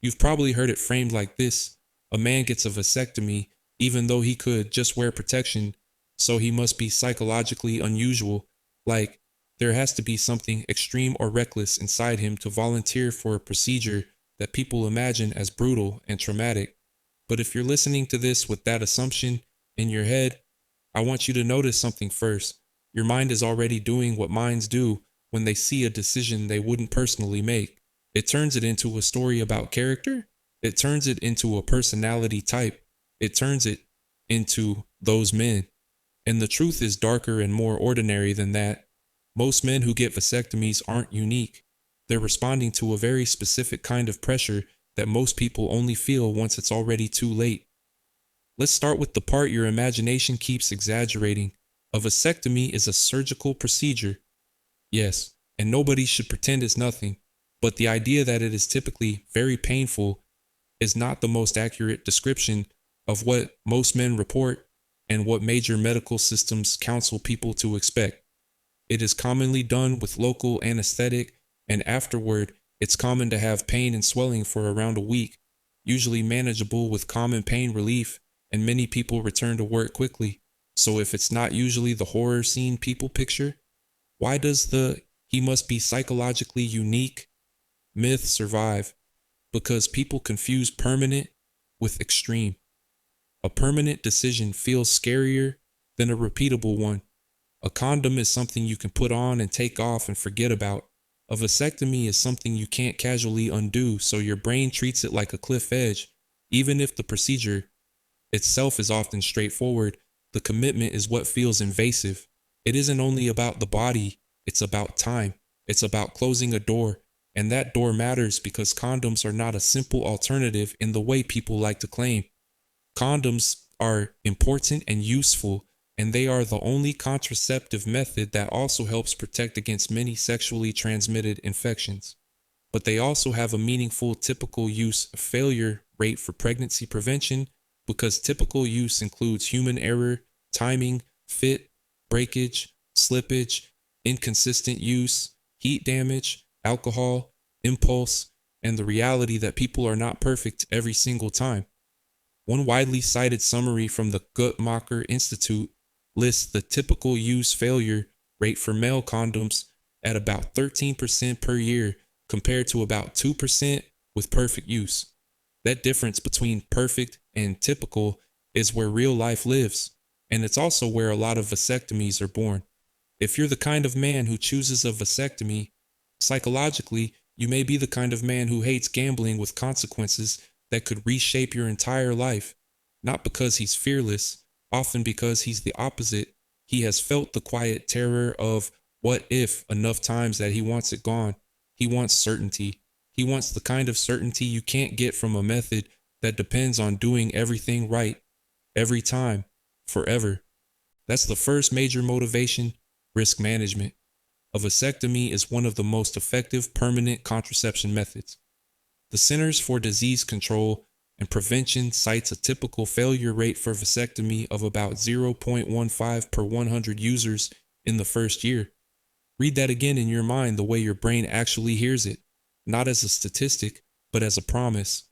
You've probably heard it framed like this: a man gets a vasectomy even though he could just wear protection, so he must be psychologically unusual. Like, there has to be something extreme or reckless inside him to volunteer for a procedure that people imagine as brutal and traumatic. But if you're listening to this with that assumption in your head, I want you to notice something first. Your mind is already doing what minds do when they see a decision they wouldn't personally make. It turns it into a story about character. It turns it into a personality type. It turns it into those men. And the truth is darker and more ordinary than that. Most men who get vasectomies aren't unique. They're responding to a very specific kind of pressure that most people only feel once it's already too late. Let's start with the part your imagination keeps exaggerating. A vasectomy is a surgical procedure. Yes, and nobody should pretend it's nothing. But the idea that it is typically very painful is not the most accurate description of what most men report and what major medical systems counsel people to expect. It is commonly done with local anesthetic, and afterward, it's common to have pain and swelling for around a week, usually manageable with common pain relief, and many people return to work quickly. So if it's not usually the horror scene people picture, why does the "he must be psychologically unique" myth survive? Because people confuse permanent with extreme. A permanent decision feels scarier than a repeatable one. A condom is something you can put on and take off and forget about. A vasectomy is something you can't casually undo, so your brain treats it like a cliff edge. Even if the procedure itself is often straightforward, the commitment is what feels invasive. It isn't only about the body, it's about time. It's about closing a door, and that door matters because condoms are not a simple alternative in the way people like to claim. Condoms are important and useful, and they are the only contraceptive method that also helps protect against many sexually transmitted infections. But they also have a meaningful typical use failure rate for pregnancy prevention because typical use includes human error, timing, fit, breakage, slippage, inconsistent use, heat damage, alcohol, impulse, and the reality that people are not perfect every single time. One widely cited summary from the Guttmacher Institute lists the typical use failure rate for male condoms at about 13% per year compared to about 2% with perfect use. That difference between perfect and typical is where real life lives, and it's also where a lot of vasectomies are born. If you're the kind of man who chooses a vasectomy, psychologically, you may be the kind of man who hates gambling with consequences that could reshape your entire life, not because he's fearless, often because he's the opposite. He has felt the quiet terror of what if enough times that he wants it gone. He wants certainty. He wants the kind of certainty you can't get from a method that depends on doing everything right, every time, forever. That's the first major motivation: risk management. A vasectomy is one of the most effective permanent contraception methods. The Centers for Disease Control and Prevention cites a typical failure rate for vasectomy of about 0.15 per 100 users in the first year. Read that again in your mind the way your brain actually hears it, not as a statistic, but as a promise.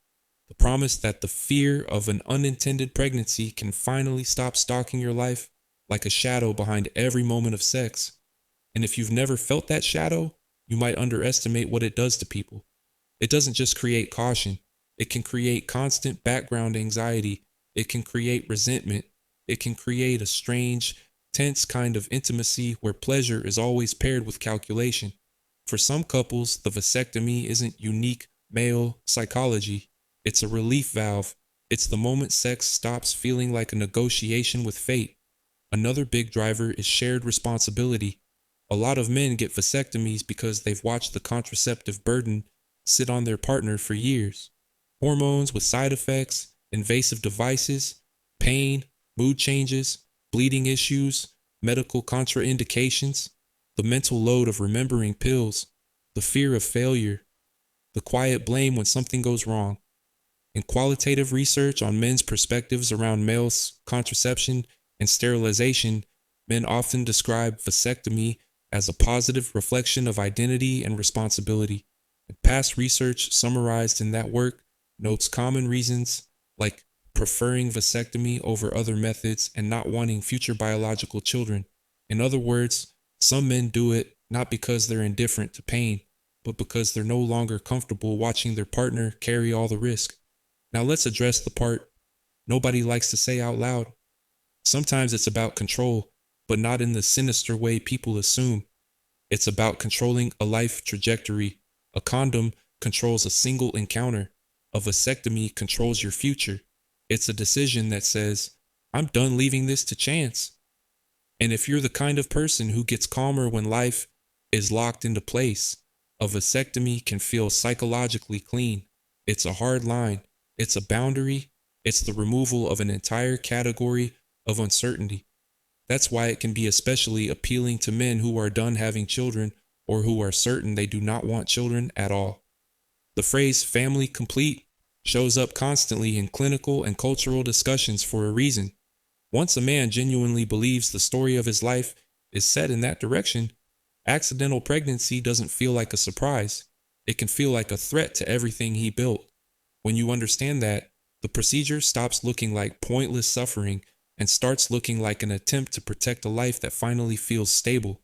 The promise that the fear of an unintended pregnancy can finally stop stalking your life like a shadow behind every moment of sex. And if you've never felt that shadow, you might underestimate what it does to people. It doesn't just create caution. It can create constant background anxiety. It can create resentment. It can create a strange, tense kind of intimacy where pleasure is always paired with calculation. For some couples, the vasectomy isn't unique male psychology. It's a relief valve. It's the moment sex stops feeling like a negotiation with fate. Another big driver is shared responsibility. A lot of men get vasectomies because they've watched the contraceptive burden sit on their partner for years. Hormones with side effects, invasive devices, pain, mood changes, bleeding issues, medical contraindications, the mental load of remembering pills, the fear of failure, the quiet blame when something goes wrong. In qualitative research on men's perspectives around male contraception and sterilization, men often describe vasectomy as a positive reflection of identity and responsibility. And past research summarized in that work notes common reasons like preferring vasectomy over other methods and not wanting future biological children. In other words, some men do it not because they're indifferent to pain, but because they're no longer comfortable watching their partner carry all the risk. Now let's address the part nobody likes to say out loud. Sometimes it's about control, but not in the sinister way people assume. It's about controlling a life trajectory. A condom controls a single encounter. A vasectomy controls your future. It's a decision that says, I'm done leaving this to chance. And if you're the kind of person who gets calmer when life is locked into place, a vasectomy can feel psychologically clean. It's a hard line. It's a boundary. It's the removal of an entire category of uncertainty. That's why it can be especially appealing to men who are done having children or who are certain they do not want children at all. The phrase family complete shows up constantly in clinical and cultural discussions for a reason. Once a man genuinely believes the story of his life is set in that direction, accidental pregnancy doesn't feel like a surprise. It can feel like a threat to everything he built. When you understand that, the procedure stops looking like pointless suffering and starts looking like an attempt to protect a life that finally feels stable.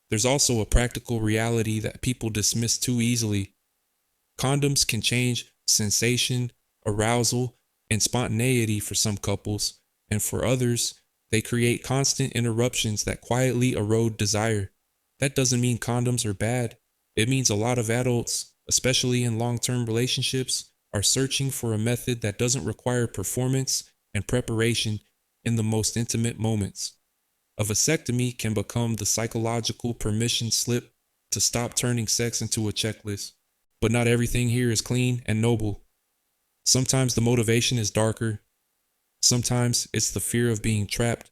There's also a practical reality that people dismiss too easily. Condoms can change sensation, arousal, and spontaneity for some couples, and for others, they create constant interruptions that quietly erode desire. That doesn't mean condoms are bad. It means a lot of adults, especially in long-term relationships, are searching for a method that doesn't require performance and preparation in the most intimate moments. A vasectomy can become the psychological permission slip to stop turning sex into a checklist. But not everything here is clean and noble. Sometimes the motivation is darker. Sometimes it's the fear of being trapped,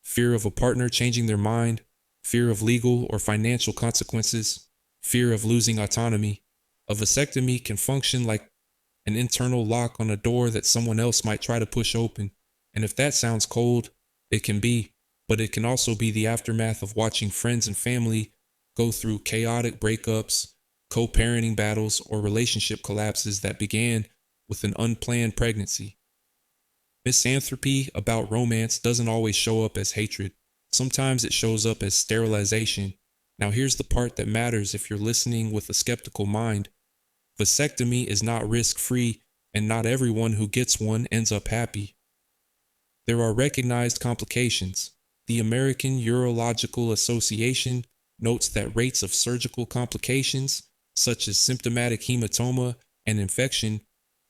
fear of a partner changing their mind, fear of legal or financial consequences, fear of losing autonomy. A vasectomy can function like an internal lock on a door that someone else might try to push open. And if that sounds cold, it can be, but it can also be the aftermath of watching friends and family go through chaotic breakups, co-parenting battles, or relationship collapses that began with an unplanned pregnancy. Misanthropy about romance doesn't always show up as hatred. Sometimes it shows up as sterilization. Now here's the part that matters if you're listening with a skeptical mind. Vasectomy is not risk-free, and not everyone who gets one ends up happy. There are recognized complications. The American Urological Association notes that rates of surgical complications, such as symptomatic hematoma and infection,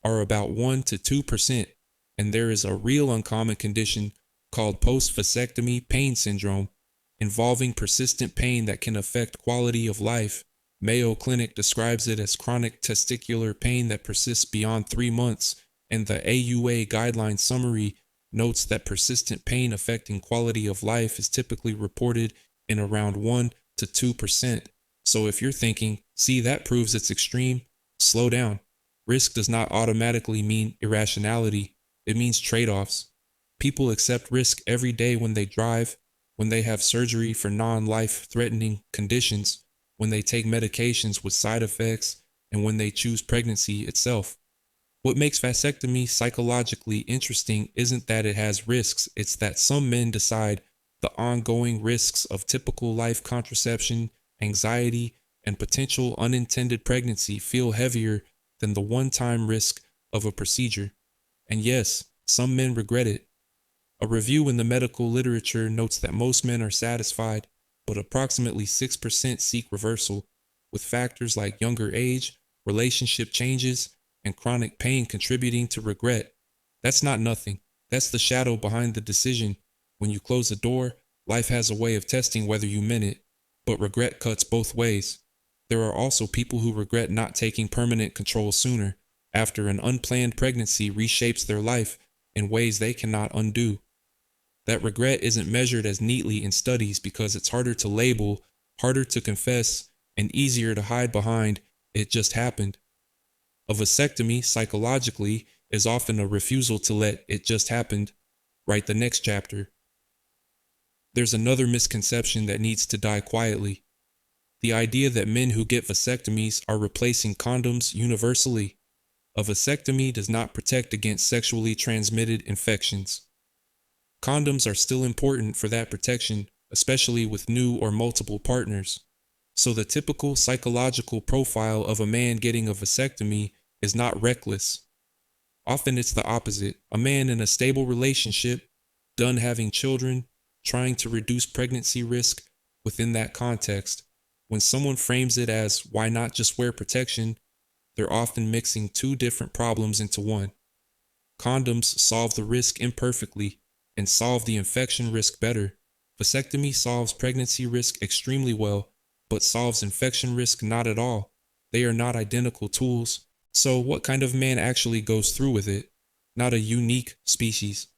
are about 1 to 2%, and there is a real uncommon condition called post-vasectomy pain syndrome, involving persistent pain that can affect quality of life. Mayo Clinic describes it as chronic testicular pain that persists beyond 3 months, and the AUA guideline summary notes that persistent pain affecting quality of life is typically reported in around 1 to 2%. So if you're thinking, see, that proves it's extreme, slow down. Risk does not automatically mean irrationality. It means trade-offs. People accept risk every day when they drive, when they have surgery for non-life-threatening conditions, when they take medications with side effects, and when they choose pregnancy itself. What makes vasectomy psychologically interesting isn't that it has risks, it's that some men decide the ongoing risks of typical life contraception, anxiety, and potential unintended pregnancy feel heavier than the one-time risk of a procedure. And yes, some men regret it. A review in the medical literature notes that most men are satisfied, but approximately 6% seek reversal, with factors like younger age, relationship changes, and chronic pain contributing to regret. That's not nothing. That's the shadow behind the decision. When you close a door, life has a way of testing whether you meant it, but regret cuts both ways. There are also people who regret not taking permanent control sooner, after an unplanned pregnancy reshapes their life in ways they cannot undo. That regret isn't measured as neatly in studies because it's harder to label, harder to confess, and easier to hide behind "it just happened." A vasectomy, psychologically, is often a refusal to let "it just happened" write the next chapter. There's another misconception that needs to die quietly. The idea that men who get vasectomies are replacing condoms universally. A vasectomy does not protect against sexually transmitted infections. Condoms are still important for that protection, especially with new or multiple partners. So the typical psychological profile of a man getting a vasectomy is not reckless. Often it's the opposite. A man in a stable relationship, done having children, trying to reduce pregnancy risk within that context. When someone frames it as why not just wear protection, they're often mixing two different problems into one. Condoms solve the risk imperfectly and solve the infection risk better. Vasectomy solves pregnancy risk extremely well, but solves infection risk not at all. They are not identical tools. So, what kind of man actually goes through with it? Not a unique species.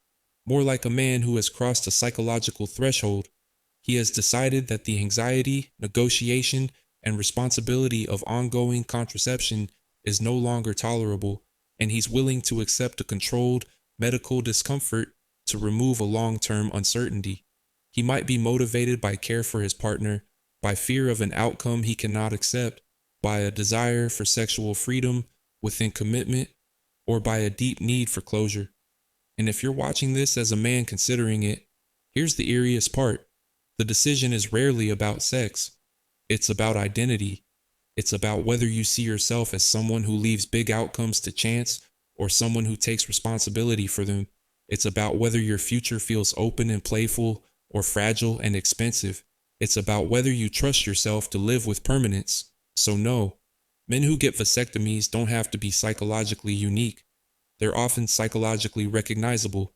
More like a man who has crossed a psychological threshold. He has decided that the anxiety, negotiation, and responsibility of ongoing contraception is no longer tolerable, and he's willing to accept a controlled medical discomfort to remove a long-term uncertainty. He might be motivated by care for his partner, by fear of an outcome he cannot accept, by a desire for sexual freedom within commitment, or by a deep need for closure. And if you're watching this as a man considering it, here's the eeriest part. The decision is rarely about sex. It's about identity. It's about whether you see yourself as someone who leaves big outcomes to chance or someone who takes responsibility for them. It's about whether your future feels open and playful or fragile and expensive. It's about whether you trust yourself to live with permanence. So no, men who get vasectomies don't have to be psychologically unique. They're often psychologically recognizable.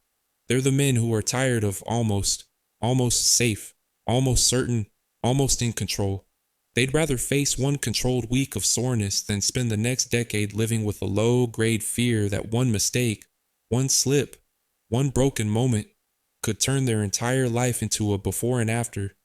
They're the men who are tired of almost safe, almost certain, almost in control. They'd rather face one controlled week of soreness than spend the next decade living with a low-grade fear that one mistake, one slip, one broken moment could turn their entire life into a before and after.